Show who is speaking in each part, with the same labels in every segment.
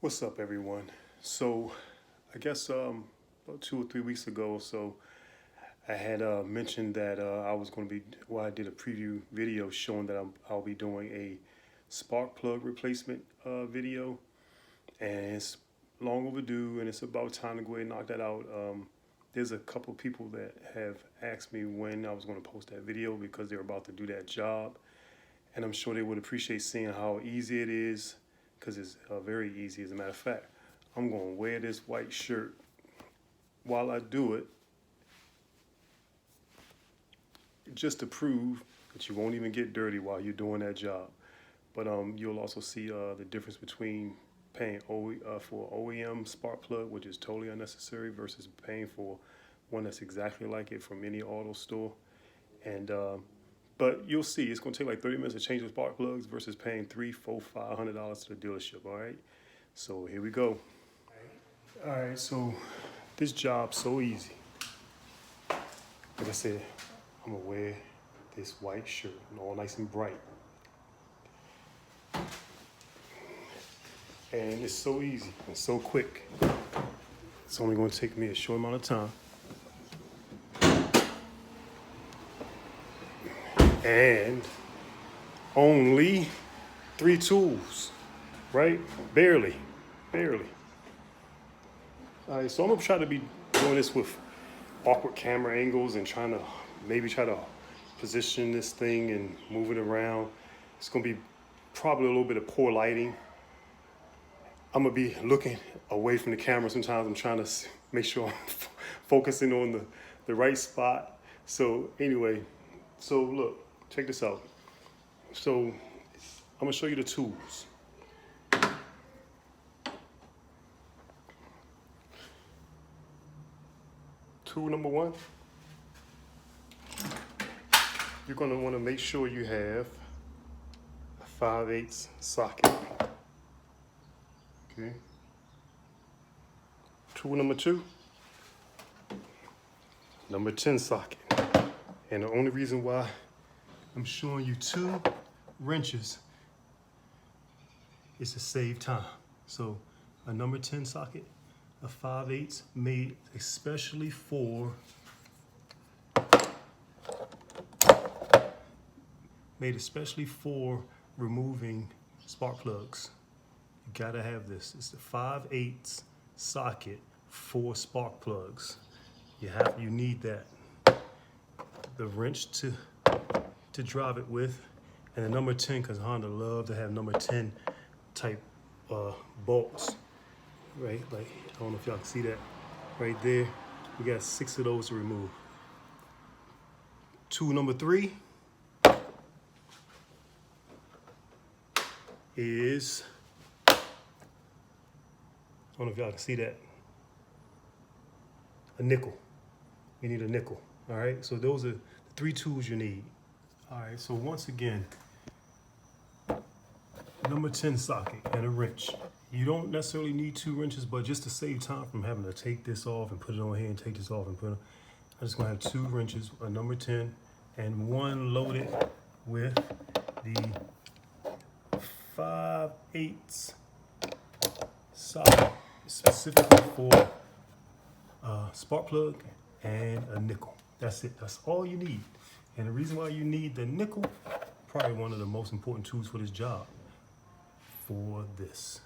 Speaker 1: What's up, everyone? So, I guess about 2 or 3 weeks ago, I had mentioned that I was going to be, I did a preview video showing that I'll be doing a spark plug replacement video, and it's long overdue, and it's about time to go ahead and knock that out. There's a couple people that have asked me when I was going to post that video because they're about to do that job, and I'm sure they would appreciate seeing how easy it is, because it's very easy. As a matter of fact, I'm going to wear this white shirt while I do it, just to prove that you won't even get dirty while you're doing that job. But you'll also see the difference between paying for OEM spark plug, which is totally unnecessary, versus paying for one that's exactly like it from any auto store. And but you'll see, it's going to take like 30 minutes to change the spark plugs versus paying $300, $400, $500 to the dealership. All right, so here we go. All right, so this job's so easy. Like I said, I'm gonna wear this white shirt, and all nice and bright. And it's so easy and so quick. It's only gonna take me a short amount of time. And only 3 tools, right? Barely. All right, so I'm gonna try to be doing this with awkward camera angles and trying to position this thing and move it around. It's gonna be probably a little bit of poor lighting. I'm gonna be looking away from the camera sometimes. I'm trying to make sure I'm focusing on the right spot. So anyway, so look, check this out. So I'm gonna show you the tools. Tool number 1, you're gonna wanna make sure you have a 5/8 socket. Okay. Tool number 2, number 10 socket. And the only reason why I'm showing you 2 wrenches is to save time. So a number 10 socket, a 5/8 made especially for removing spark plugs. You gotta have this. It's the 5/8 socket for spark plugs. You need that. The wrench to drive it with, and the number 10, because Honda love to have number 10 type bolts. Right, like, I don't know if y'all can see that right there. We got 6 of those to remove. Tool number 3 is, I don't know if y'all can see that, a nickel. You need a nickel. All right, so those are the 3 tools you need. All right, so once again, number 10 socket and a wrench. You don't necessarily need 2 wrenches, but just to save time from having to take this off and put it on here and take this off and put it, I'm just gonna have 2 wrenches, a number 10, and one loaded with the 5/8 socket, specifically for spark plug and a nickel. That's it, that's all you need. And the reason why you need the nickel, probably one of the most important tools for this job, for this.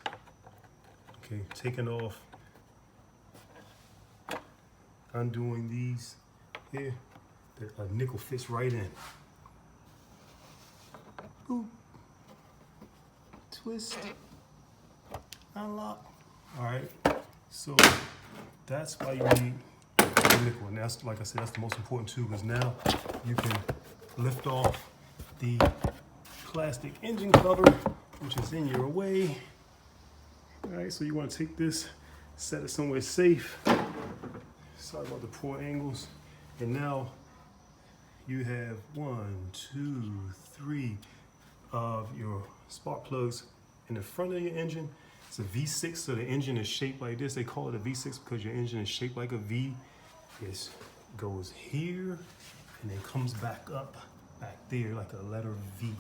Speaker 1: Okay, taking off, undoing these here, a nickel fits right in. Boop. Twist, unlock. All right, so that's why you need the nickel. And that's, like I said, that's the most important tool, because now you can lift off the plastic engine cover, which is in your way. All right, so you want to take this, set it somewhere safe. Sorry about the poor angles. And now you have 1, 2, 3 of your spark plugs in the front of your engine. It's a V6, so the engine is shaped like this. They call it a V6 because your engine is shaped like a V. It goes here and then comes back up, back there, like a letter V.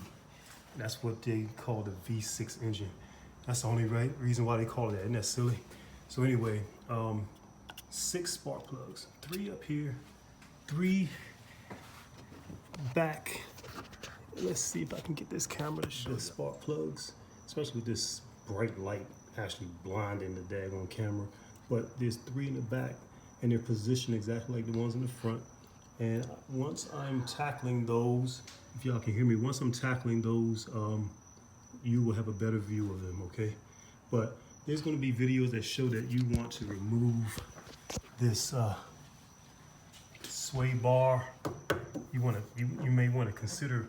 Speaker 1: That's what they call the V6 engine. That's the only reason why they call it that. Isn't that silly? So anyway, 6 spark plugs. 3 up here, 3 back. Let's see if I can get this camera to show the spark plugs, especially with this bright light actually blinding the daggone camera. But there's 3 in the back, and they're positioned exactly like the ones in the front. And once I'm tackling those, if y'all can hear me, once I'm tackling those, you will have a better view of them, okay? But there's gonna be videos that show that you want to remove this sway bar. You may want to consider,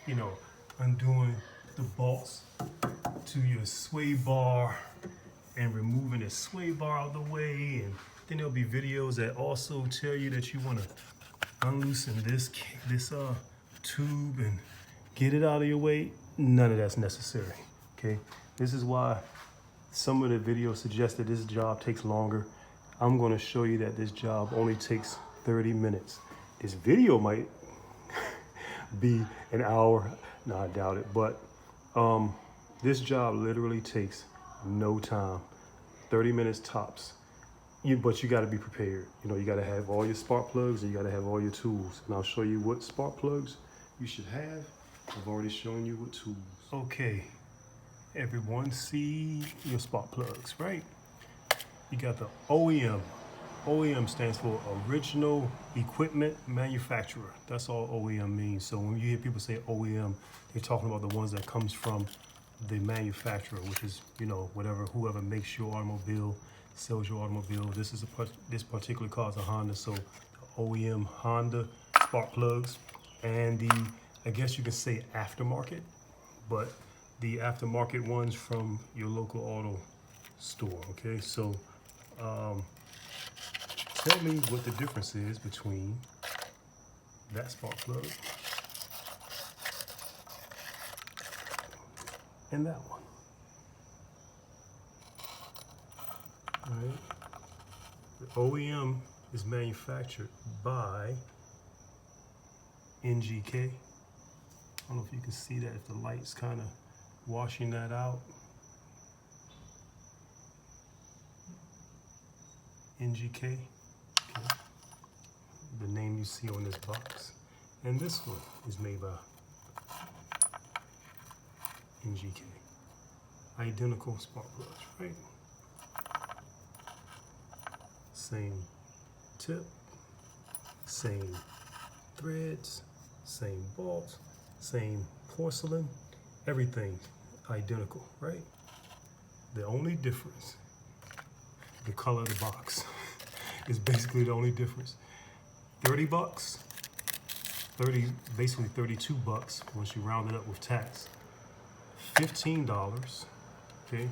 Speaker 1: you know, undoing the bolts to your sway bar and removing the sway bar out of the way. And then there'll be videos that also tell you that you want to unloosen this tube and get it out of your way. None of that's necessary, okay? This is why some of the videos suggest that this job takes longer. I'm going to show you that this job only takes 30 minutes. This video might be an hour. No, I doubt it. But this job literally takes no time, 30 minutes tops. But you got to be prepared. You know, you got to have all your spark plugs and you got to have all your tools. And I'll show you what spark plugs you should have. I've already shown you what tools. Okay, everyone, see your spark plugs, right? You got the OEM. OEM stands for Original Equipment Manufacturer. That's all OEM means. So when you hear people say OEM, they're talking about the ones that comes from the manufacturer, which is, you know, whoever makes your automobile, sells your automobile. This particular car is a Honda, so the OEM Honda spark plugs, and the, I guess you can say aftermarket, but the aftermarket ones from your local auto store. Okay, so tell me what the difference is between that spark plug and that one. All right. The OEM is manufactured by NGK. I don't know if you can see that, if the light's kind of washing that out. NGK, okay. The name you see on this box. And this one is made by NGK. Identical spark plugs, right? Same tip, same threads, same bolts, same porcelain, everything identical, right? The only difference, the color of the box is basically the only difference. 30 bucks, basically 32 bucks once you round it up with tax. $15, okay?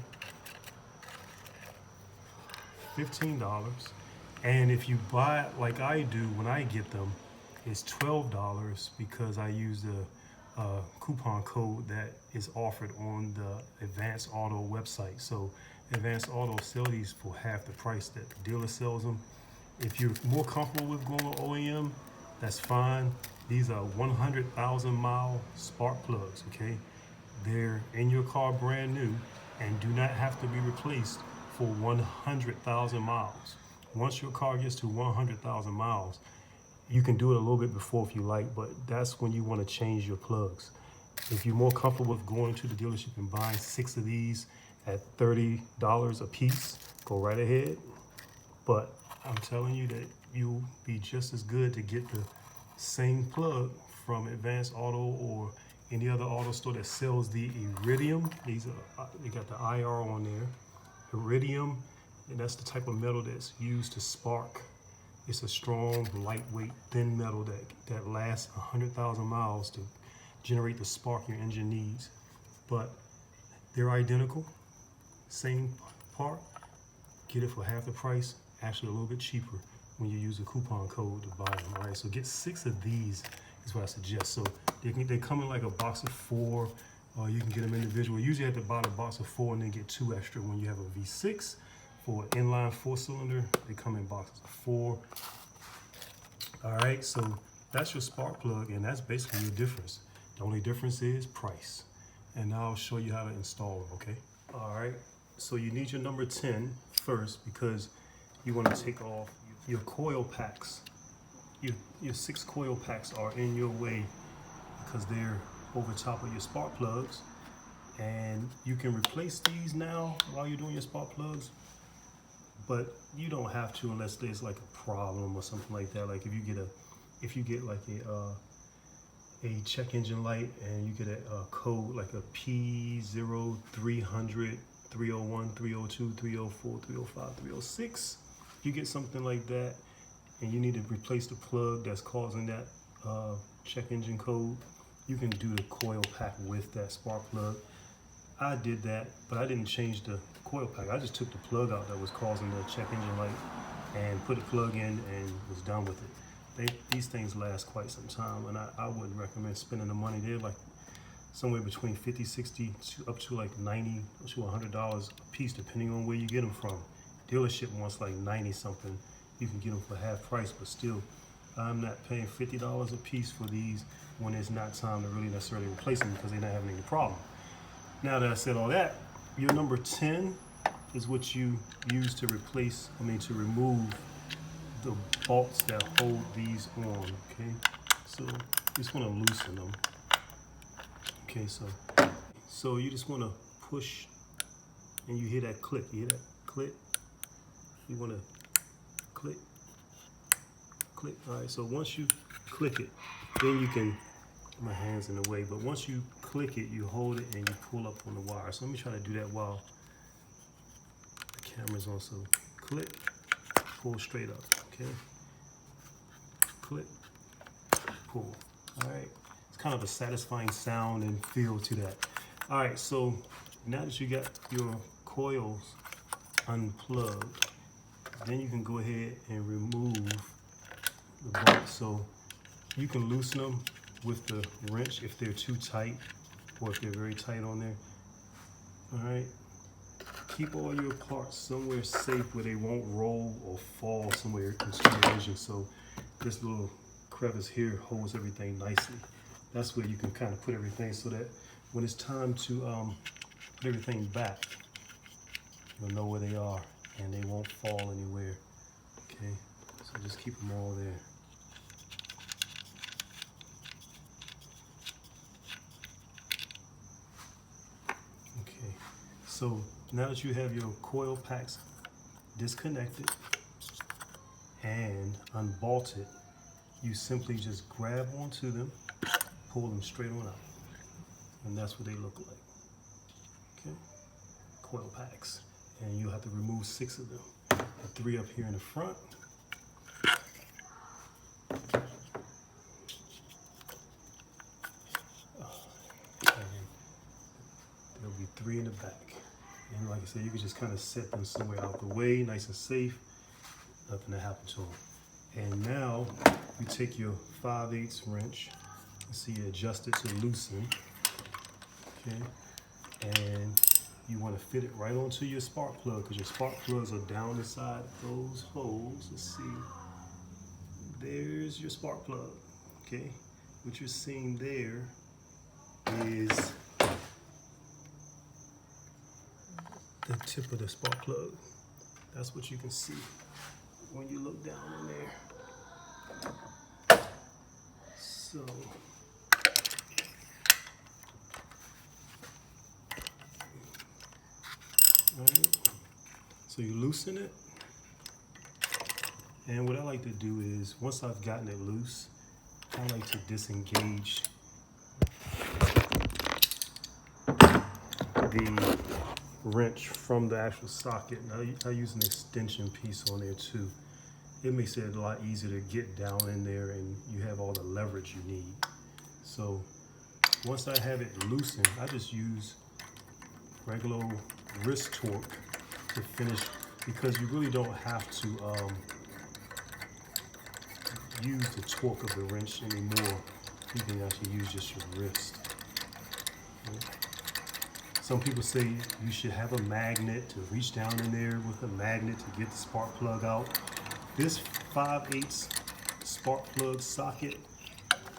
Speaker 1: $15. And if you buy it like I do when I get them, it's $12 because I use the coupon code that is offered on the Advanced Auto website. So Advanced Auto sells these for half the price that the dealer sells them. If you're more comfortable with going with OEM, that's fine. These are 100,000 mile spark plugs, okay? They're in your car brand new and do not have to be replaced for 100,000 miles. Once your car gets to 100,000 miles, you can do it a little bit before if you like, but that's when you want to change your plugs. If you're more comfortable with going to the dealership and buying 6 of these at $30 a piece, go right ahead. But I'm telling you that you'll be just as good to get the same plug from Advanced Auto or any other auto store that sells the iridium. These are, they got the IR on there. Iridium, and that's the type of metal that's used to spark. It's a strong, lightweight, thin metal that lasts 100,000 miles to generate the spark your engine needs. But they're identical, same part. Get it for half the price, actually a little bit cheaper when you use a coupon code to buy them. All right, so get 6 of these is what I suggest. So they come in like a box of 4, or you can get them individual. Usually you have to buy a box of 4 and then get 2 extra when you have a V6. For an inline 4-cylinder, they come in boxes of 4. All right, so that's your spark plug, and that's basically your difference. The only difference is price. And now I'll show you how to install them, okay? All right, so you need your number 10 first because you want to take off your coil packs. Your 6 coil packs are in your way because they're over top of your spark plugs, and you can replace these now while you're doing your spark plugs, but you don't have to unless there's like a problem or something like that. Like if you get like a check engine light and you get a code like a P0300, 301, 302, 304, 305, 306, you get something like that and you need to replace the plug that's causing that check engine code, you can do the coil pack with that spark plug. I did that, but I didn't change the coil pack. I just took the plug out that was causing the check engine light and put the plug in and was done with it. These things last quite some time, and I wouldn't recommend spending the money. They're like somewhere between 50, 60 to up to like 90 to $100 a piece, depending on where you get them from. Dealership wants like 90 something. You can get them for half price, but still, I'm not paying $50 a piece for these when it's not time to really necessarily replace them because they're not having any problem. Now that I said all that, your number 10 is what you use to remove the bolts that hold these on, okay? So you just want to loosen them. Okay, so you just want to push and you hear that click. You hear that click? You want to click, click. All right, so once you click it, then you can, my hand's in the way, but once you click it, you hold it and you pull up on the wire. So let me try to do that while the camera's on. So click, pull straight up, okay? Click, pull. All right, it's kind of a satisfying sound and feel to that. All right, so now that you got your coils unplugged, then you can go ahead and remove the bolts. So you can loosen them with the wrench if they're too tight or if they're very tight on there. All right, keep all your parts somewhere safe where they won't roll or fall somewhere into your engine. So this little crevice here holds everything nicely. That's where you can kind of put everything so that when it's time to put everything back, you'll know where they are and they won't fall anywhere. Okay, so just keep them all there. Okay, so now that you have your coil packs disconnected and unbolted, you simply just grab onto them, pull them straight on out, and that's what they look like. Okay, coil packs, and you'll have to remove 6 of them. The 3 up here in the front, and there'll be 3 in the back. And like I said, you can just kind of set them somewhere out the way, nice and safe, nothing to happen to them. And now you take your 5/8 wrench, so you adjust it to loosen, okay? And you want to fit it right onto your spark plug because your spark plugs are down inside those holes. Let's see. There's your spark plug, okay? What you're seeing there is the tip of the spark plug. That's what you can see when you look down in there. So right, so you loosen it, and what I like to do is once I've gotten it loose, I like to disengage the wrench from the actual socket. Now I use an extension piece on there too. It makes it a lot easier to get down in there and you have all the leverage you need. So once I have it loosened, I just use regular wrist torque to finish, because you really don't have to use the torque of the wrench anymore. You can actually use just your wrist. Okay. Some people say you should have a magnet to reach down in there with a magnet to get the spark plug out. This 5/8 spark plug socket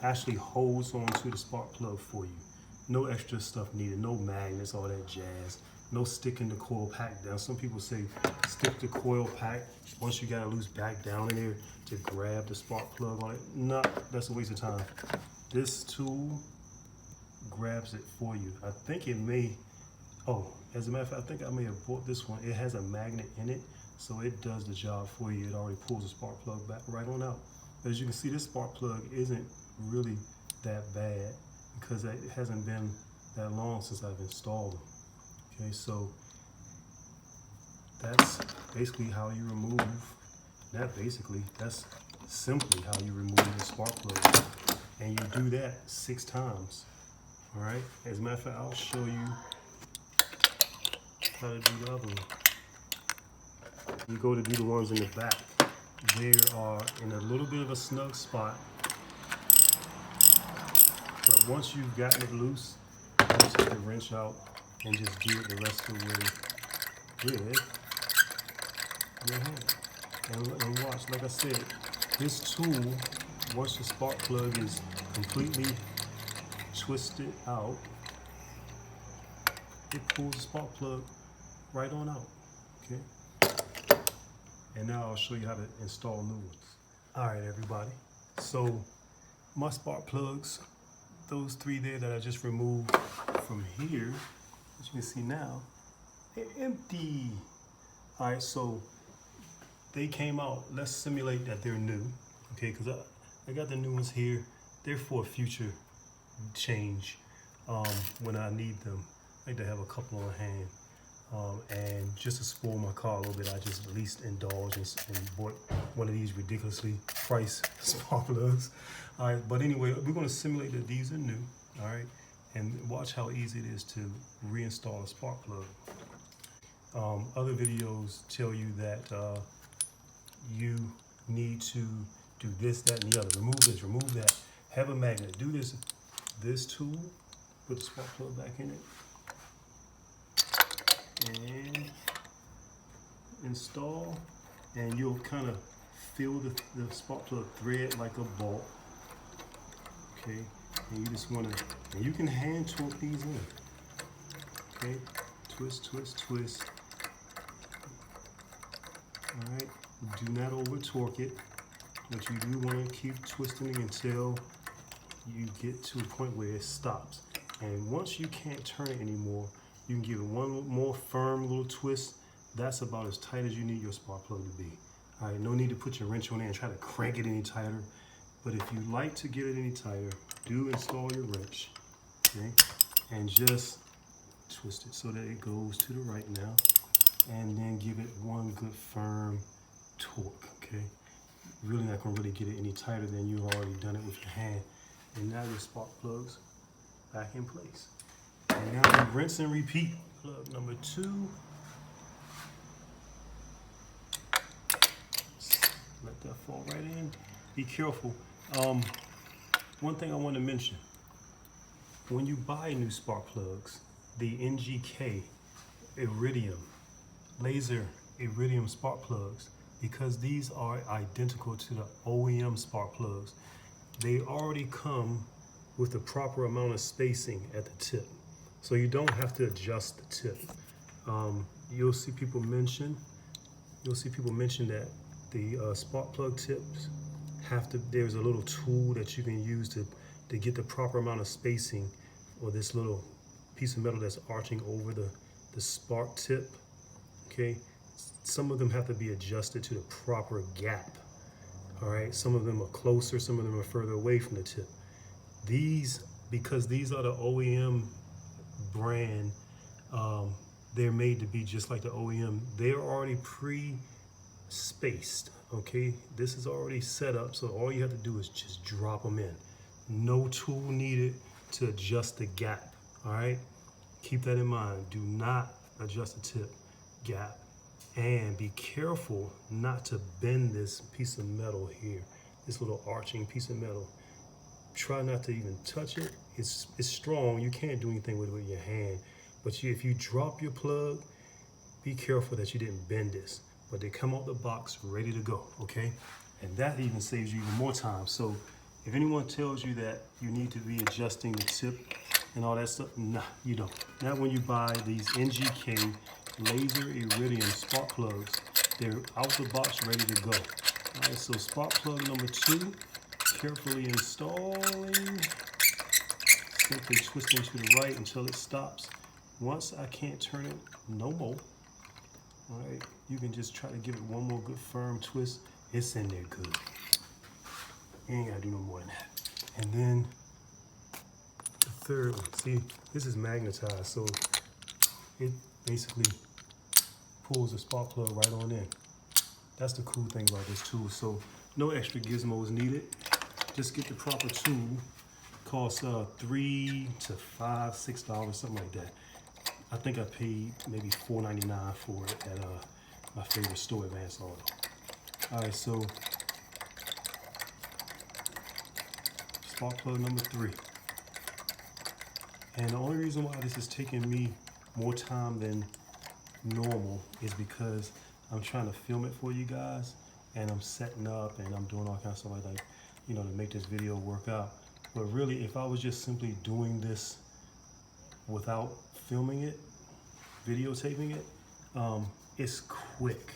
Speaker 1: actually holds onto the spark plug for you. No extra stuff needed, no magnets, all that jazz. no sticking the coil pack down. Some people say stick the coil pack once you got it loose back down in there to grab the spark plug on it. No, that's a waste of time. This tool grabs it for you. I think it may, oh, as a matter of fact, I think I may have bought this one. It has a magnet in it, so it does the job for you. It already pulls the spark plug back right on out. But as you can see, this spark plug isn't really that bad because it hasn't been that long since I've installed them. Okay, so that's basically how you remove, that's simply how you remove the spark plug. And you do that 6 times. All right, as a matter of fact, I'll show you how to do the other one. You go to do the ones in the back. They are in a little bit of a snug spot. But once you've gotten it loose, you take the wrench out and just do it the rest of the way with your hand. And watch, like I said, this tool, once the spark plug is completely twisted out, it pulls the spark plug right on out, okay? And now I'll show you how to install new ones. All right, everybody. So my spark plugs, those 3 there that I just removed from here, as you can see now, they're empty. All right, so they came out. Let's simulate that they're new, okay? Because I got the new ones here. They're for a future change when I need them. I like to have a couple on hand. And just to spoil my car a little bit, I just at least indulged and bought one of these ridiculously priced spark plugs. All right, but anyway, we're going to simulate that these are new. All right, and watch how easy it is to reinstall a spark plug. Other videos tell you that you need to do this, that, and the other. Remove this, remove that. Have a magnet. Do this tool. Put the spark plug back in it. And install, and you'll kind of feel the spark plug thread like a bolt. Okay, and you just want to, and you can hand torque these in. Okay, twist, twist, twist. All right, do not over torque it, but you do want to keep twisting it until you get to a point where it stops. And once you can't turn it anymore, you can give it one more firm little twist. That's about as tight as you need your spark plug to be. All right, no need to put your wrench on there and try to crank it any tighter. But if you like to get it any tighter, do install your wrench, okay? And just twist it so that it goes to the right now. And then give it one good firm torque, okay? Really not gonna really get it any tighter than you've already done it with your hand. And now your spark plug's back in place. And now we rinse and repeat. Plug number 2. Let that fall right in. Be careful. One thing I want to mention. When you buy new spark plugs, the NGK Iridium, laser Iridium spark plugs, because these are identical to the OEM spark plugs, they already come with the proper amount of spacing at the tip. So you don't have to adjust the tip. You'll see people mention that the spark plug tips there's a little tool that you can use to get the proper amount of spacing, or this little piece of metal that's arching over the spark tip, okay? Some of them have to be adjusted to the proper gap, all right? Some of them are closer, some of them are further away from the tip. Because these are the OEM brand, they're made to be just like the OEM. They're already pre-spaced, okay? This is already set up, so all you have to do is just drop them in. No tool needed to adjust the gap, all right? Keep that in mind. Do not adjust the tip gap. And be careful not to bend this piece of metal here, this little arching piece of metal. Try not to even touch it. It's strong. You can't do anything with it with your hand. But if you drop your plug, be careful that you didn't bend this. But they come out the box ready to go, okay? And that even saves you even more time. So if anyone tells you that you need to be adjusting the tip and all that stuff. Nah, you don't. Now when you buy these NGK laser iridium spark plugs, they're out the box ready to go. All right, so spark plug number 2, carefully installing. Simply twisting to the right until it stops. Once I can't turn it no more, all right, you can just try to give it one more good firm twist. It's in there good. You ain't gotta do no more than that. And then the third one, see, this is magnetized, so it basically pulls the spark plug right on in. That's the cool thing about this tool. So no extra gizmos needed. Just get the proper tool. Costs $3 to $5, $6, something like that. I think I paid maybe $4.99 for it at my favorite store, Advanced Auto. All right, so spark plug number 3. And the only reason why this is taking me more time than normal is because I'm trying to film it for you guys, and I'm setting up and I'm doing all kinds of stuff like that, you know, to make this video work out. But really, if I was just simply doing this without filming it, videotaping it, it's quick.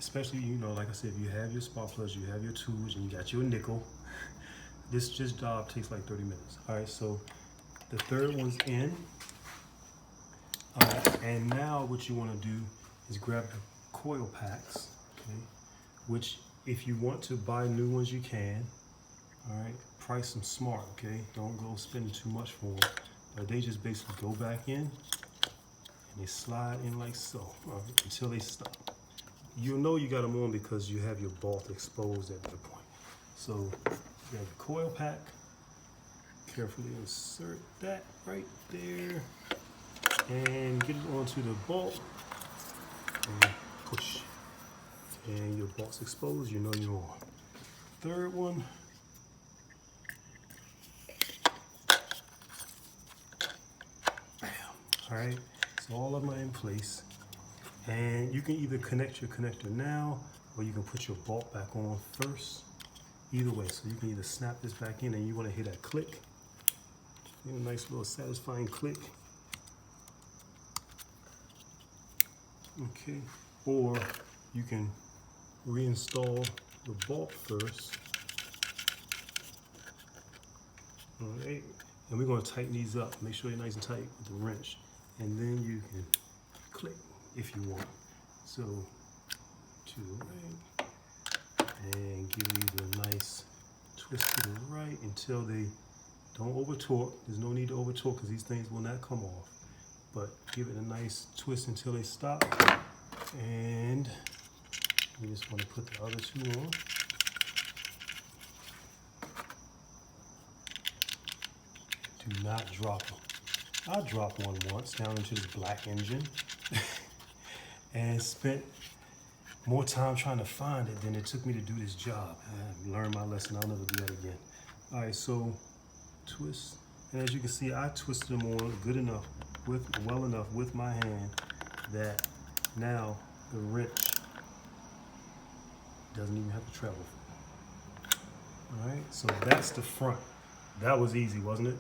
Speaker 1: Especially, you know, like I said, if you have your spark plugs, you have your tools, and you got your nickel. This job takes like 30 minutes. All right, so the third one's in. And now what you want to do is grab the coil packs, okay? Which, if you want to buy new ones, you can. All right, price them smart, okay? Don't go spending too much for them. But they just basically go back in, and they slide in like so, all right, until they stop. You'll know you got them on because you have your bolt exposed at that point. So you have the coil pack. Carefully insert that right there, and get it onto the bolt, and push. And your bolt's exposed, you know you're on. Third one. Bam. All right, so all of them are in place. And you can either connect your connector now, or you can put your bolt back on first. Either way, so you can either snap this back in, and you want to hear that click. Get a nice little satisfying click. Okay, or you can reinstall the bolt first. All right, and we're going to tighten these up. Make sure you're nice and tight with the wrench, and then you can click if you want. So to the right, and give these a nice twist to the right until they don't over torque. There's no need to over torque because these things will not come off. But give it a nice twist until they stop. And we just want to put the other 2 on. Do not drop them. I dropped one once down into this black engine and spent more time trying to find it than it took me to do this job. I learned my lesson. I'll never do that again. All right, so twist. And as you can see, I twisted them on good enough, well enough with my hand that now the wrench doesn't even have to travel. All right, so that's the front. That was easy, wasn't it?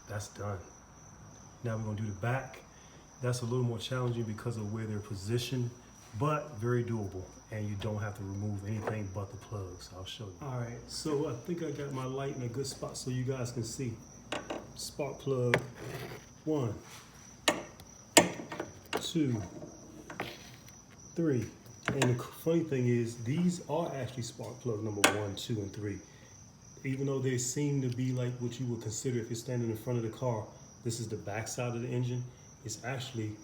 Speaker 1: That's done. Now we're gonna do the back. That's a little more challenging because of where they're positioned, but very doable. And you don't have to remove anything but the plugs. I'll show you. All right, so I think I got my light in a good spot so you guys can see. Spark plug 1, 2, 3. And the funny thing is, these are actually spark plug number 1, 2, and 3. Even though they seem to be like what you would consider if you're standing in front of the car, this is the back side of the engine. It's actually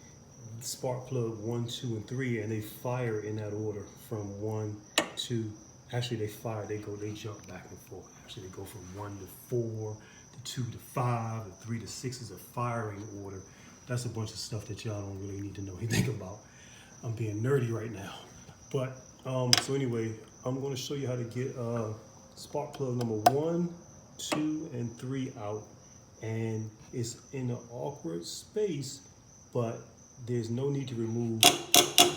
Speaker 1: spark plug 1, 2, and 3, and they fire in that order from 1, 2. Actually, they jump back and forth. Actually, they go from 1 to 4, to 2 to 5, and 3 to 6 is a firing order. That's a bunch of stuff that y'all don't really need to know anything about. I'm being nerdy right now. But, so anyway, I'm gonna show you how to get spark plug number 1, 2, and 3 out. And it's in an awkward space, but there's no need to remove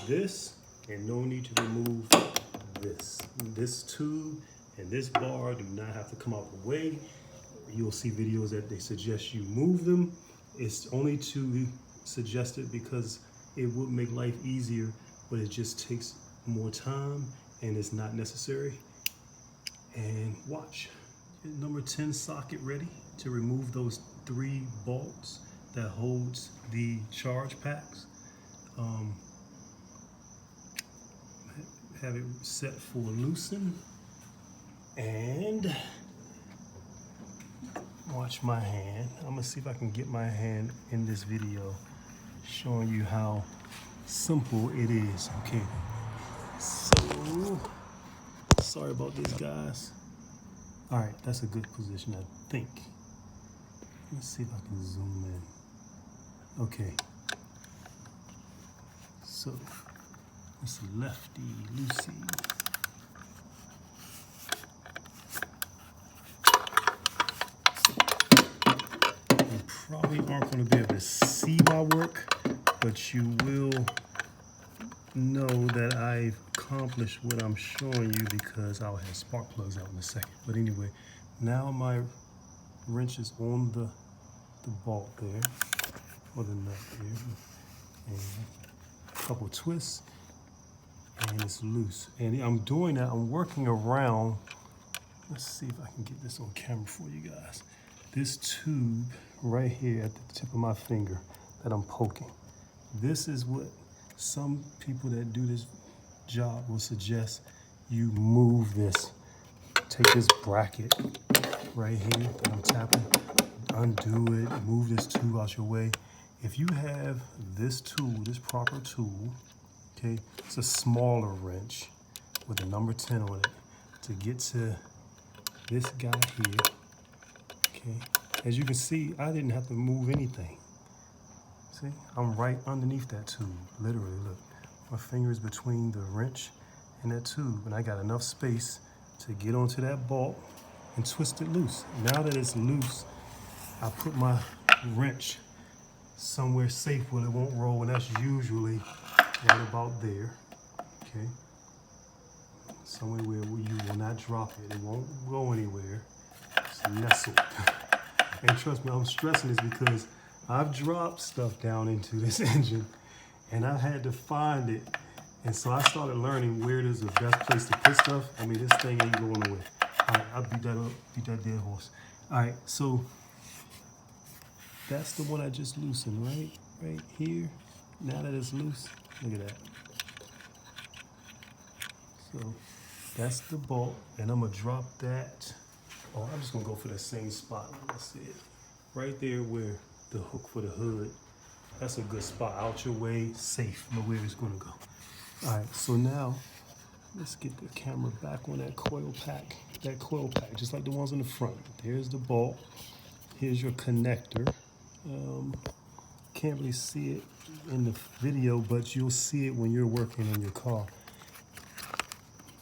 Speaker 1: this and no need to remove this. This tube and this bar do not have to come out the way. you'll see videos that they suggest you move them. It's only to suggest it because it would make life easier, but it just takes more time and it's not necessary. And watch, number 10 socket ready to remove those 3 bolts that holds the charge packs. Have it set for loosen, and watch my hand. I'm gonna see if I can get my hand in this video showing you how simple it is. Okay, so sorry about this, guys. All right, that's a good position, I think. Let's see if I can zoom in. Okay, so it's lefty loosey. You probably aren't going to be able to see my work, but you will know that I've accomplished what I'm showing you because I'll have spark plugs out in a second. But anyway, now my wrench is on the bolt there, or the nut there, and a couple twists, and it's loose. And I'm doing that, I'm working around, let's see if I can get this on camera for you guys. This tube right here at the tip of my finger that I'm poking. This is what some people that do this job will suggest you move this. Take this bracket right here that I'm tapping, undo it, move this tube out your way. If you have this tool, this proper tool, okay, it's a smaller wrench with a number 10 on it to get to this guy here, okay. As you can see, I didn't have to move anything. See, I'm right underneath that tube, literally, look. My finger is between the wrench and that tube, and I got enough space to get onto that bolt and twist it loose. Now that it's loose, I put my wrench somewhere safe where it won't roll, and that's usually right about there, okay? Somewhere where you will not drop it. It won't go anywhere. It's nestled. And trust me, I'm stressing this because I've dropped stuff down into this engine and I had to find it. And so I started learning where is the best place to put stuff. I mean, this thing ain't going away. All right, I'll beat that up, beat that dead horse. All right, so that's the one I just loosened, right here. Now that it's loose, look at that. So that's the bolt, and I'm gonna drop that. Oh, I'm just gonna go for the same spot. Let's see it. Right there where the hook for the hood. That's a good spot, out your way, safe, know where it's gonna go. All right, so now let's get the camera back on that coil pack. That coil pack, just like the ones in the front. There's the bolt. Here's your connector. Can't really see it in the video, but you'll see it when you're working on your car.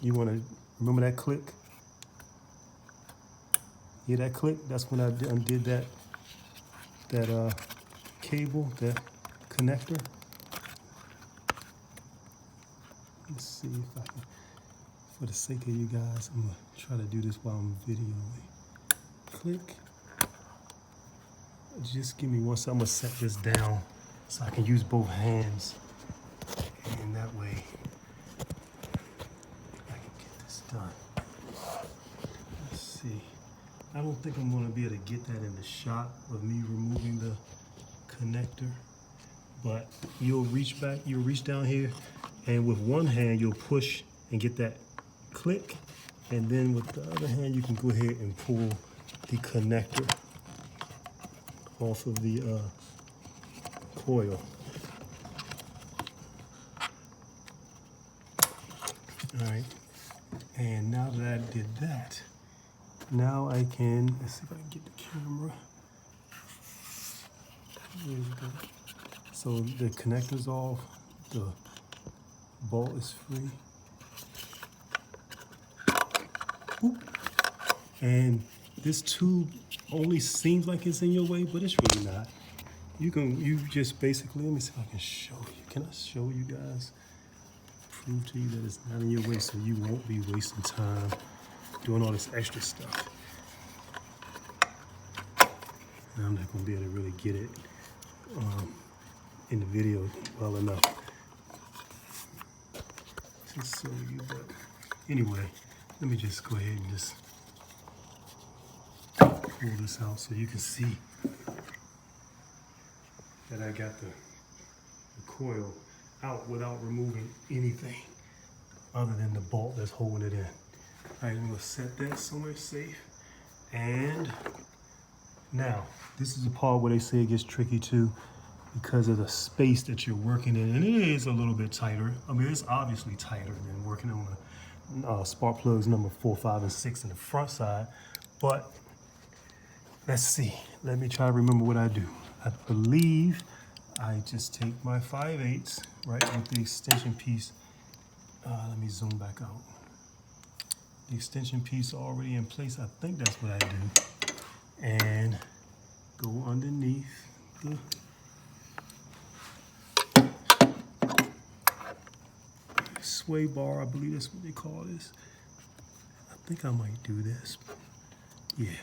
Speaker 1: You want to remember that click? Hear that click? That's when I undid that cable, that connector. Let's see if I can, for the sake of you guys, I'm gonna try to do this while I'm videoing. Click. Just give me one second. I'm gonna set this down so I can use both hands, and that way I can get this done. Let's see. I don't think I'm gonna be able to get that in the shot of me removing the connector, but you'll reach back, you'll reach down here, and with one hand you'll push and get that click, and then with the other hand you can go ahead and pull the connector off of the coil. All right, and now that I did that, now I can, let's see if I can get the camera. There we go. So the connector's off, the bolt is free. Oop. And this tube only seems like it's in your way, but it's really not. You just basically, let me see if I can show you. Can I show you guys? Prove to you that it's not in your way so you won't be wasting time doing all this extra stuff. And I'm not gonna be able to really get it in the video well enough to show you, but anyway, let me just go ahead and just pull this out so you can see that I got the coil out without removing anything other than the bolt that's holding it in. All right, I'm gonna set that somewhere safe. And now, this is the part where they say it gets tricky too because of the space that you're working in. And it is a little bit tighter. I mean, it's obviously tighter than working on the spark plugs number 4, 5, and 6 in the front side. But let's see. Let me try to remember what I do. I believe I just take my 5/8, right, with the extension piece. Let me zoom back out. The extension piece already in place. I think that's what I do. And go underneath the sway bar. I believe that's what they call this. I think I might do this. Yeah.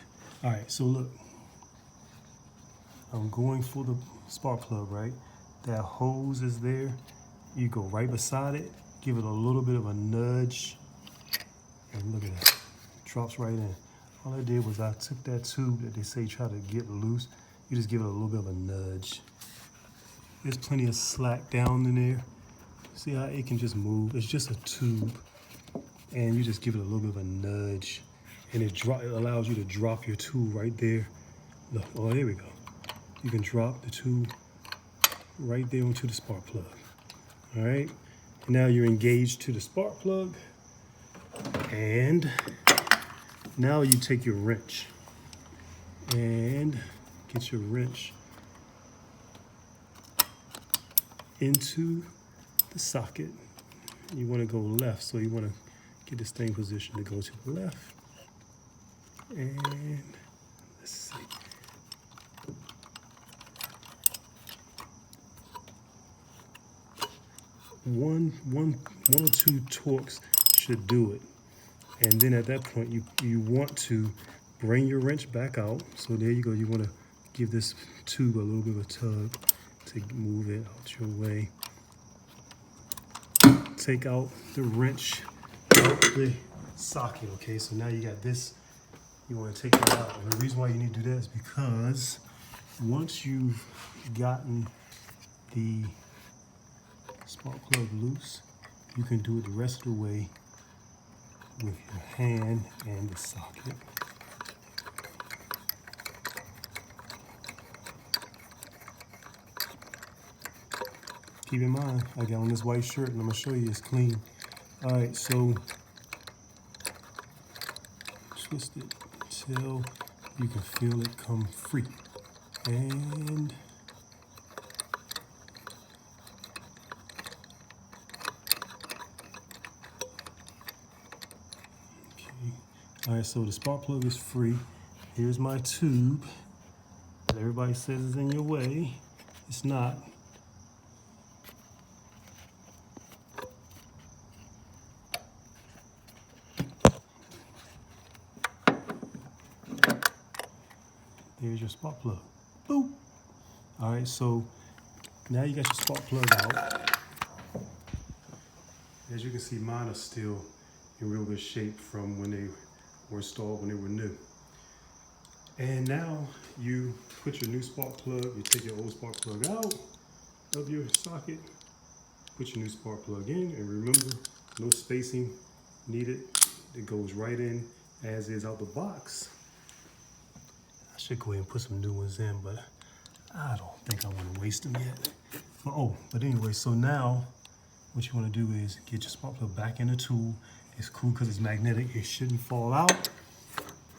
Speaker 1: All right, so look. I'm going for the spark plug, right? That hose is there. You go right beside it, give it a little bit of a nudge, and look at that. Drops right in. All I did was I took that tube that they say try to get loose. You just give it a little bit of a nudge. There's plenty of slack down in there. See how it can just move? It's just a tube. And you just give it a little bit of a nudge. And it allows you to drop your tool right there. Look, oh, there we go. You can drop the tool right there onto the spark plug. All right, now you're engaged to the spark plug. And now you take your wrench and get your wrench into the socket. You want to go left, so you want to get this thing positioned to go to the left. And let's see. One or two torques should do it. And then at that point, you want to bring your wrench back out. So there you go. You want to give this tube a little bit of a tug to move it out your way. Take out the wrench out the socket. Okay, so now you got this. You want to take it out. And the reason why you need to do that is because once you've gotten the spark plug loose, you can do it the rest of the way with your hand and the socket. Keep in mind, I got on this white shirt and I'm gonna show you it's clean. All right, so twist it till you can feel it come free. And all right, so the spark plug is free. Here's my tube that everybody says is in your way. It's not. There's your spark plug. Boop. All right, so now you got your spark plug out. As you can see, mine are still in real good shape from when they were installed, when they were new. And now you put your new spark plug, you take your old spark plug out of your socket, put your new spark plug in, and remember, no spacing needed. It goes right in as is out the box. I should go ahead and put some new ones in, but I don't think I want to waste them yet. But anyway, so now what you want to do is get your spark plug back in the tool. It's cool because it's magnetic. It shouldn't fall out.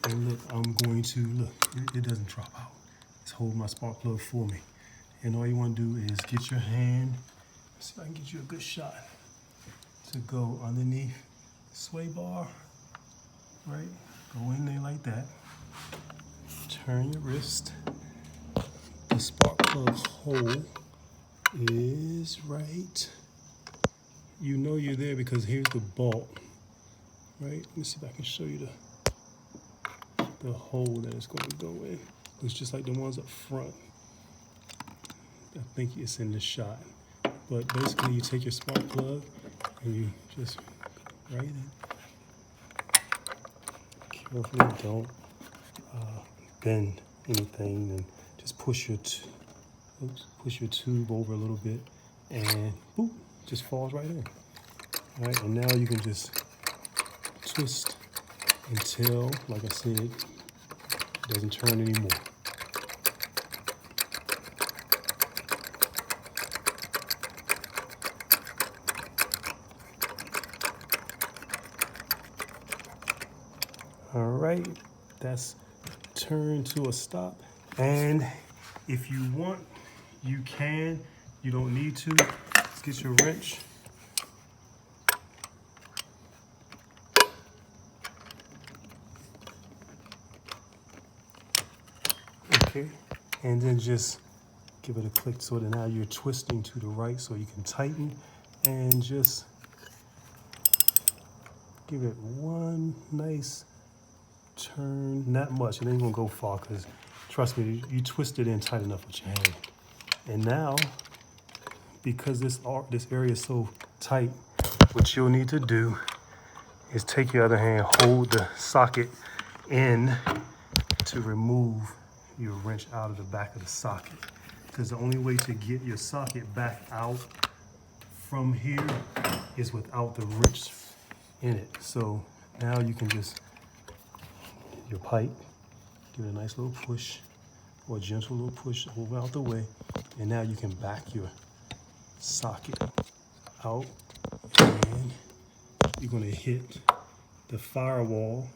Speaker 1: And look, I'm going to, look, it doesn't drop out. It's holding my spark plug for me. And all you want to do is get your hand, see if I can get you a good shot, to go underneath the sway bar, right? Go in there like that. Turn your wrist. The spark plug hole is right. You know you're there because here's the bolt, right? Let me see if I can show you the hole that it's going to go in. Looks just like the ones up front. I think it's in the shot. But basically you take your spark plug and you just right in. Carefully, don't bend anything, and just push your tube over a little bit, and boop, just falls right in. All right, and now you can just twist until, like I said, it doesn't turn anymore. All right, that's turned to a stop. And if you want, you can. You don't need to. Let's get your wrench. Okay, and then just give it a click so that now you're twisting to the right so you can tighten, and just give it one nice turn, not much, it ain't gonna go far, because trust me, you twist it in tight enough with your hand. And now, because this area is so tight, what you'll need to do is take your other hand, hold the socket in to remove your wrench out of the back of the socket. Because the only way to get your socket back out from here is without the wrench in it. So now you can just, your pipe, give it a nice little push, or a gentle little push over out the way, and now you can back your socket out, and you're gonna hit the firewall.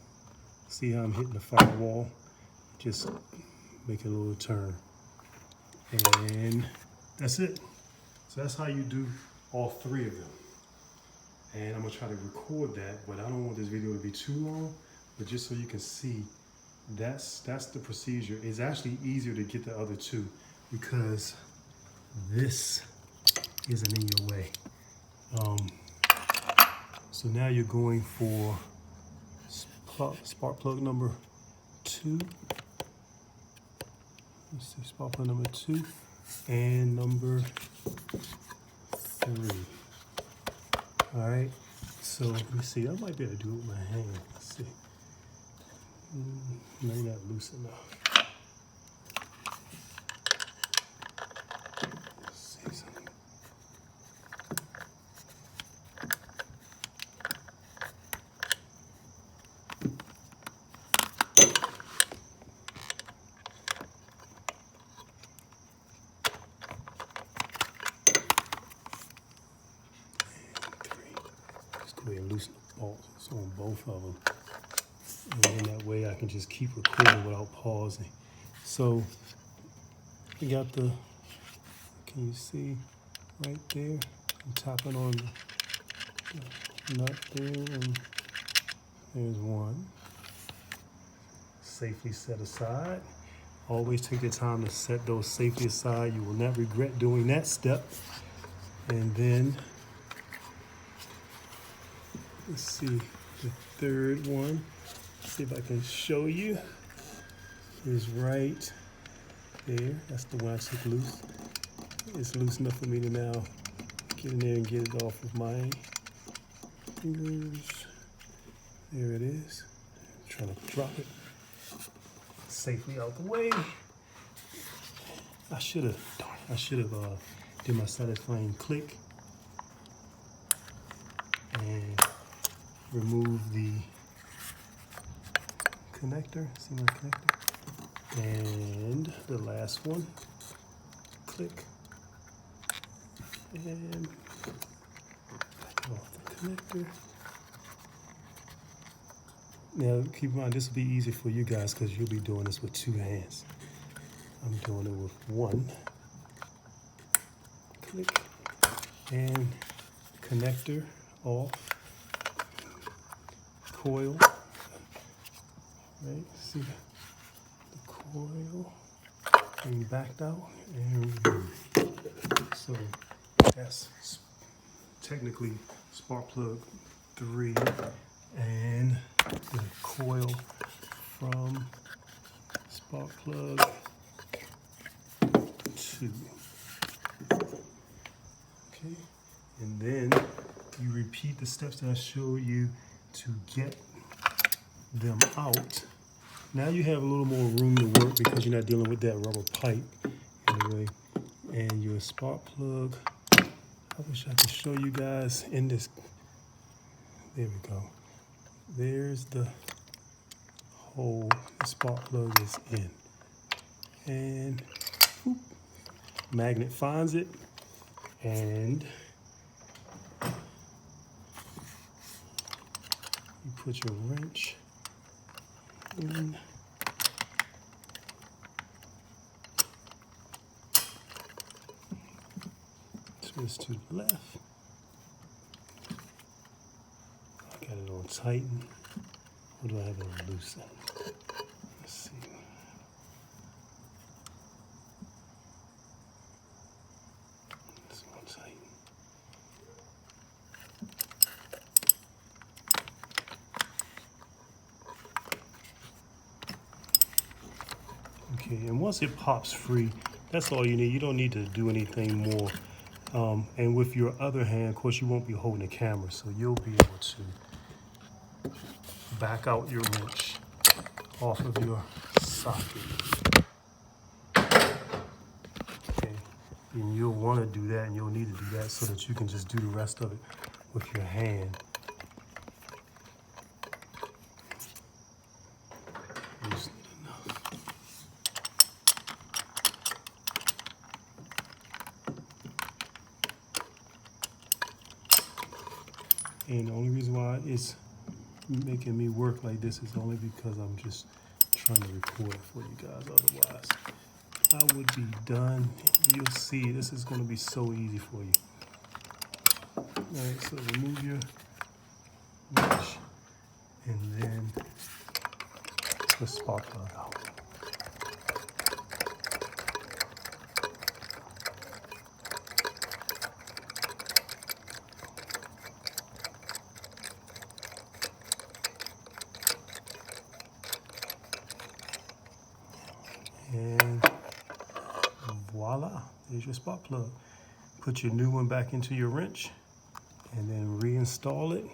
Speaker 1: See how I'm hitting the firewall? Just make a little turn, and that's it. So that's how you do all three of them. And I'm gonna try to record that, but I don't want this video to be too long, but just so you can see, that's the procedure. It's actually easier to get the other two because this isn't in your way. So now you're going for spark plug number 2. Let's see, spark plug number 2 and number 3. All right, so let me see. I might be able to do it with my hand. Let's see. Maybe not loose enough. Let's see something. Go ahead and loosen the bolts on both of them, and then that way I can just keep recording without pausing. So we got the, can you see right there? I'm tapping on the nut there, and there's one. Safely set aside. Always take your time to set those safely aside. You will not regret doing that step. And then let's see, the third one, see if I can show you, is right there. That's the one I took loose. It's loose enough for me to now get in there and get it off with my fingers. There it is. I'm trying to drop it safely out the way. I should have did my satisfying click and remove the connector. See my connector? And the last one. Click. And back off the connector. Now keep in mind, this will be easy for you guys because you'll be doing this with 2 hands. I'm doing it with 1. Click. And connector off. Coil, right? See the coil being backed out, and so that's technically spark plug 3, and the coil from spark plug 2. Okay, and then you repeat the steps that I showed you to get them out. Now you have a little more room to work because you're not dealing with that rubber pipe anyway. And your spark plug, I wish I could show you guys in this. There we go. There's the hole the spark plug is in. And whoop, magnet finds it, and you put your wrench in. Twist to the left. I got it on tighten. Or do I have it on loosen? Let's see. This one tighten. Okay, and once it pops free, that's all you need. You don't need to do anything more. And with your other hand, of course, you won't be holding the camera, so you'll be able to back out your wrench off of your socket. Okay, and you'll want to do that, and you'll need to do that so that you can just do the rest of it with your hand. And the only reason why it's making me work like this is only because I'm just trying to record it for you guys. Otherwise, I would be done. You'll see, this is going to be so easy for you. All right, so remove your wrench and then the spark plug out. And voila, there's your spark plug. Put your new one back into your wrench and then reinstall it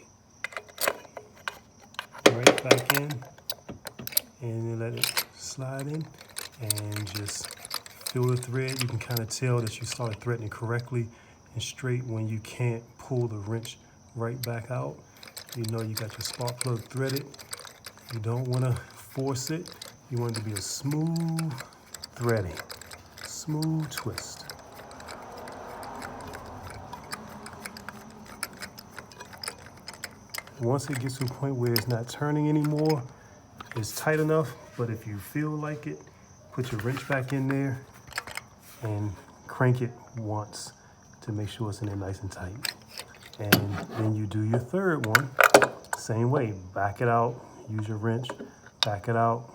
Speaker 1: right back in, and then let it slide in and just feel the thread. You can kind of tell that you started threading correctly and straight when you can't pull the wrench right back out. You know you got your spark plug threaded. You don't want to force it. You want it to be a smooth threading, smooth twist. Once it gets to a point where it's not turning anymore, it's tight enough, but if you feel like it, put your wrench back in there and crank it once to make sure it's in there nice and tight. And then you do your third one, same way, back it out, use your wrench, back it out,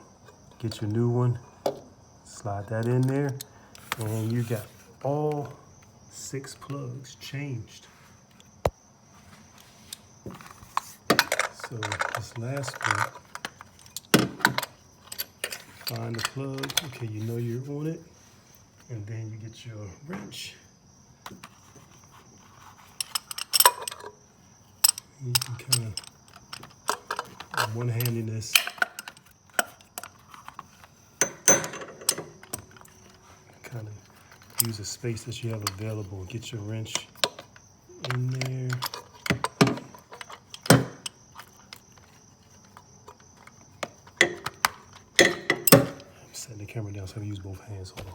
Speaker 1: get your new one, slide that in there, and you got all 6 plugs changed. So this last one, find the plug, okay, you know you're on it, and then you get your wrench. You can kind of, one-handedness, kind of use the space that you have available. Get your wrench in there. I'm setting the camera down so I can use both hands. Hold on.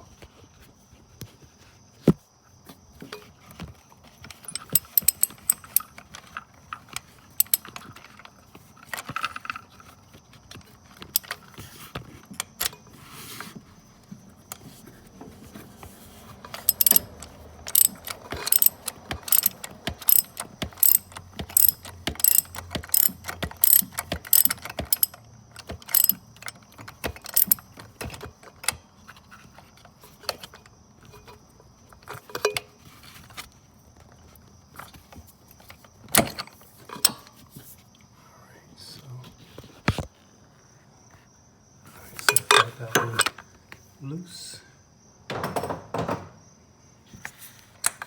Speaker 1: loose.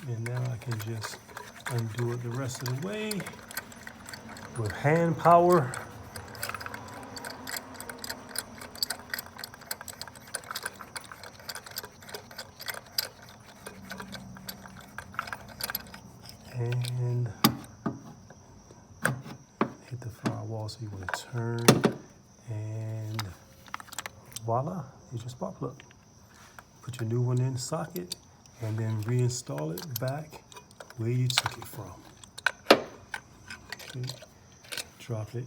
Speaker 1: And now I can just undo it the rest of the way with hand power. And hit the firewall so you want to turn, and voila, here's your spark plug. Put your new one in the socket and then reinstall it back where you took it from. Okay. Drop it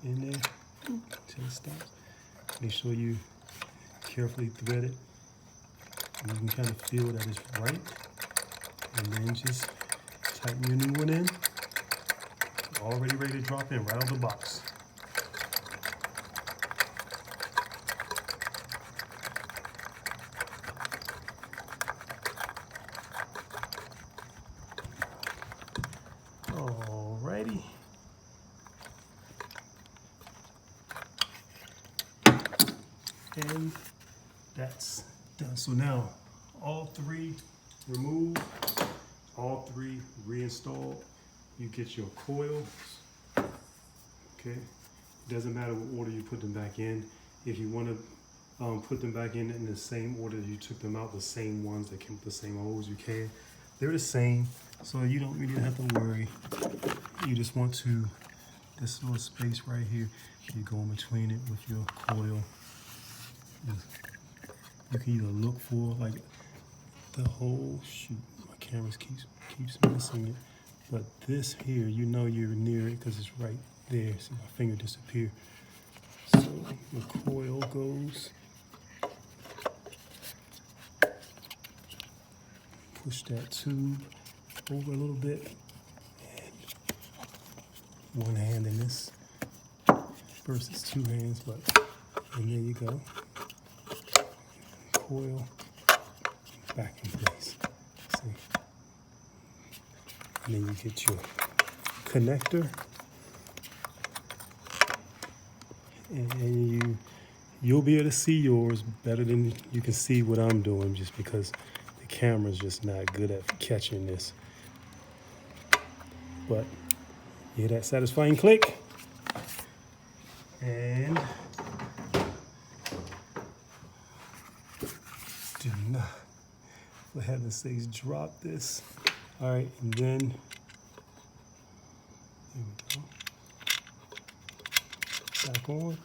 Speaker 1: in there until it stops. Make sure you carefully thread it, and you can kind of feel that it's right. And then just tighten your new one in. Already ready to drop in right out of the box. Alrighty. And that's done. So now all three removed, all three reinstalled. You get your coils. Okay. Doesn't matter what order you put them back in. If you want to put them back in the same order you took them out, the same ones that came with the same holes, you can. They're the same, so you don't really have to worry. You just want to, this little space right here, you go in between it with your coil. You can either look for like the whole, shoot, my camera keeps missing it. But this here, you know you're near it because it's right there. See my finger disappear. So the coil goes. Push that tube over a little bit. And one hand in this versus two hands, but and there you go. Coil back in place. See? And then you get your connector, and you'll be able to see yours better than you can see what I'm doing, just because the camera's just not good at catching this. But you hear that satisfying click, and do not, for heaven's sakes, drop this. All right, and then, here we go. Back on.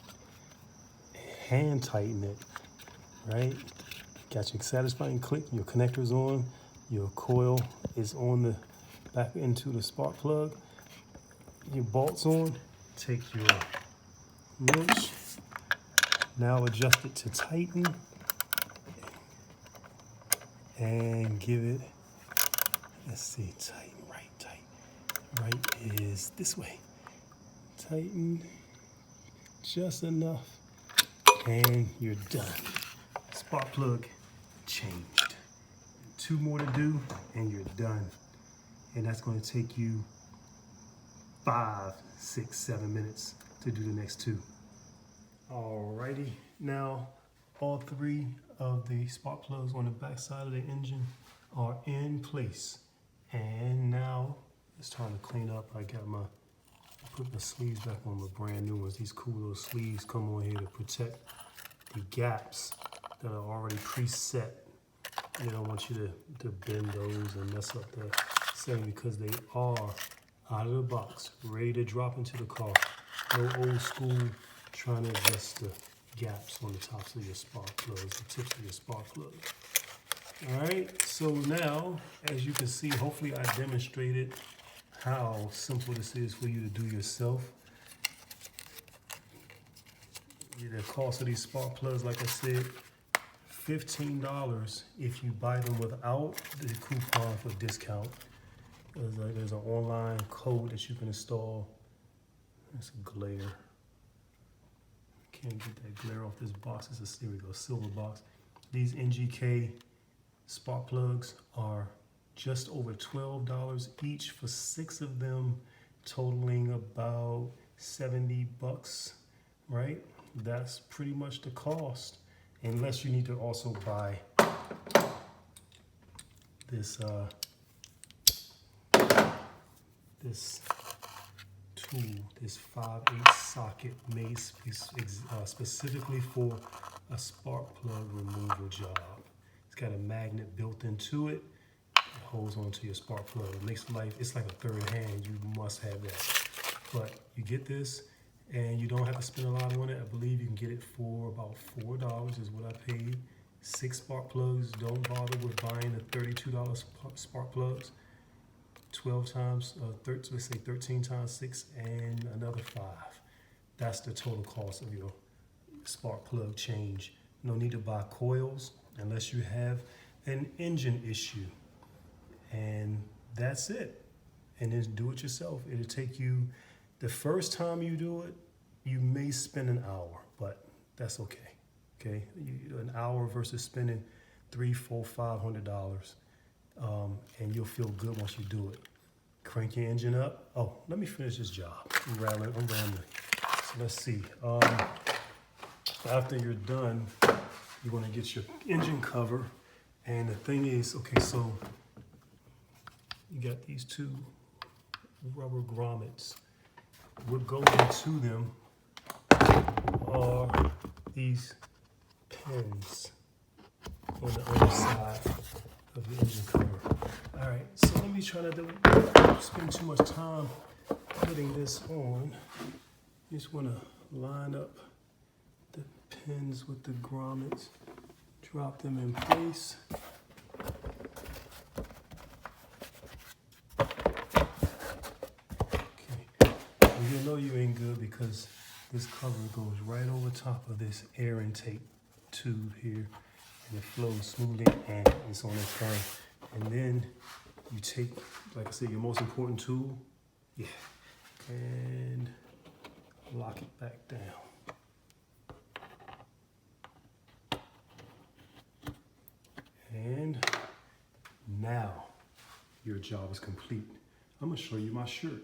Speaker 1: Hand tighten it, right? Got your satisfying click, your connector's on, your coil is on the back into the spark plug, your bolt's on. Take your wrench, now adjust it to tighten, and give it, let's see, tighten, right, tight. Right is this way. Tighten just enough, and you're done. Spark plug changed. 2 more to do, and you're done. And that's going to take you 5, 6, 7 minutes to do the next 2. Alrighty, now all 3 of the spark plugs on the back side of the engine are in place. And now it's time to clean up. I put the sleeves back on, the brand new ones. These cool little sleeves come on here to protect the gaps that are already preset. They don't want you to bend those and mess up the same, because they are out of the box, ready to drop into the car. No old school trying to adjust the gaps on the tops of your spark plugs, the tips of your spark plugs. All right, so now, as you can see, hopefully I demonstrated how simple this is for you to do yourself. The cost of these spark plugs, like I said, $15 if you buy them without the coupon for discount. There's an online code that you can install. That's a glare. Can't get that glare off this box. It's a, here we go, silver box. These NGK spark plugs are just over $12 each for 6 of them, totaling about $70, right? That's pretty much the cost. unless you need to also buy this this tool, this 5/8 socket made specifically for a spark plug removal job. It's got a magnet built into it. It holds onto your spark plug. It makes life, it's like a third hand. You must have that. But you get this, and you don't have to spend a lot on it. I believe you can get it for about $4 is what I paid. 6 spark plugs. Don't bother with buying the $32 spark plugs. 12 times, let's say 13 times 6 and another 5. That's the total cost of your spark plug change. No need to buy coils unless you have an engine issue. And that's it. And then do it yourself. It'll take you, the first time you do it, you may spend an hour, but that's okay. Okay, an hour versus spending $300, $400, $500. And you'll feel good once you do it. Crank your engine up. Oh, let me finish this job. I'm rambling. So let's see. After you're done, you want to get your engine cover. And the thing is, okay, so you got these 2 rubber grommets. What goes into them are these pins on the other side of the engine cover. All right, so let me try to spend too much time putting this on. You just want to line up the pins with the grommets, drop them in place. Okay, and you know you ain't good because this cover goes right over top of this air intake tube here, and it flows smoothly and it's on its turn. And then you take, like I said, your most important tool, and lock it back down. And now your job is complete. I'm gonna show you my shirt,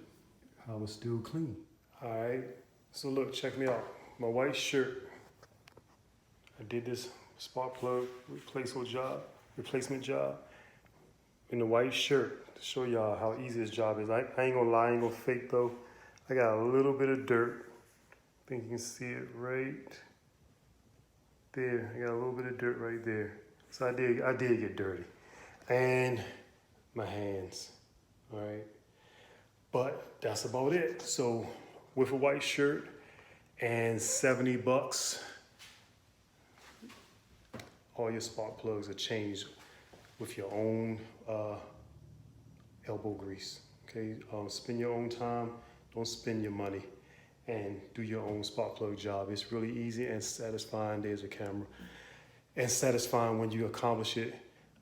Speaker 1: how it's still clean. All right, so look, check me out. My white shirt, I did this spark plug replacement job in the white shirt to show y'all how easy this job is. I ain't gonna lie, I ain't gonna fake though. I got a little bit of dirt. I think you can see it right there. I got a little bit of dirt right there. So I did get dirty. And my hands, all right? But that's about it. So with a white shirt and $70, all your spark plugs are changed with your own elbow grease, okay? Spend your own time, don't spend your money, and do your own spark plug job. It's really easy and satisfying. There's a camera. And satisfying when you accomplish it.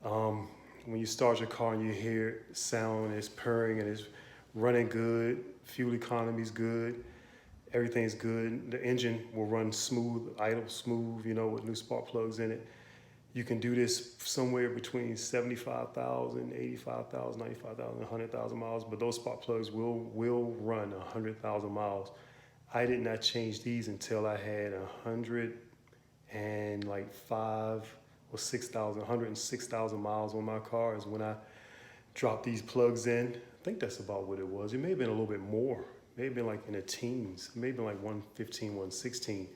Speaker 1: When you start your car and you hear it sound, it's purring and it's running good, fuel economy's good, everything's good. The engine will run smooth, idle smooth, you know, with new spark plugs in it. You can do this somewhere between 75,000, 85,000, 95,000, 100,000 miles, but those spark plugs will run 100,000 miles. I did not change these until I had 106,000 miles on my car is when I dropped these plugs in. I think that's about what it was. It may have been a little bit more. It may have been like in the teens. It may have been like 115, 116.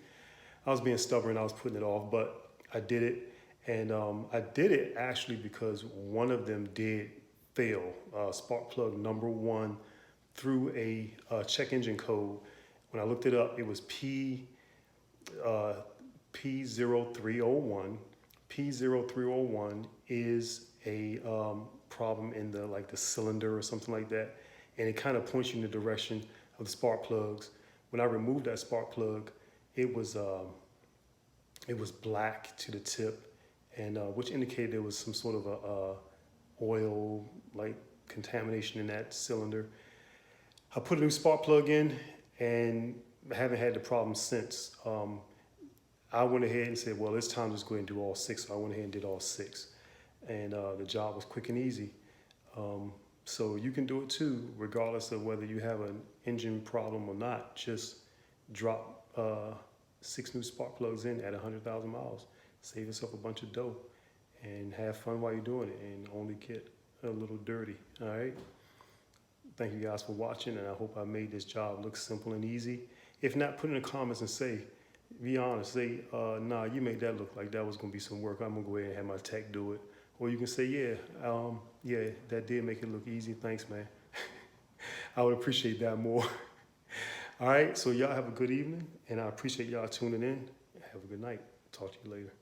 Speaker 1: I was being stubborn. I was putting it off, but I did it. And I did it actually because one of them did fail. Spark plug number 1 through a check engine code. When I looked it up, it was P0301. P0301 is a problem in the cylinder or something like that, and it kind of points you in the direction of the spark plugs. When I removed that spark plug, it was black to the tip, and which indicated there was some sort of a oil contamination in that cylinder. I put a new spark plug in and haven't had the problem since. I went ahead and said, well, it's time to just go ahead and do all 6. So I went ahead and did all 6. And the job was quick and easy. So you can do it too, regardless of whether you have an engine problem or not. Just drop 6 new spark plugs in at 100,000 miles. Save yourself a bunch of dough and have fun while you're doing it and only get a little dirty. All right. Thank you guys for watching, and I hope I made this job look simple and easy. If not, put in the comments and say, be honest, say, nah, you made that look like that was gonna be some work. I'm gonna go ahead and have my tech do it. Or you can say, yeah, that did make it look easy. Thanks, man. I would appreciate that more. All right, so y'all have a good evening, and I appreciate y'all tuning in. Have a good night. Talk to you later.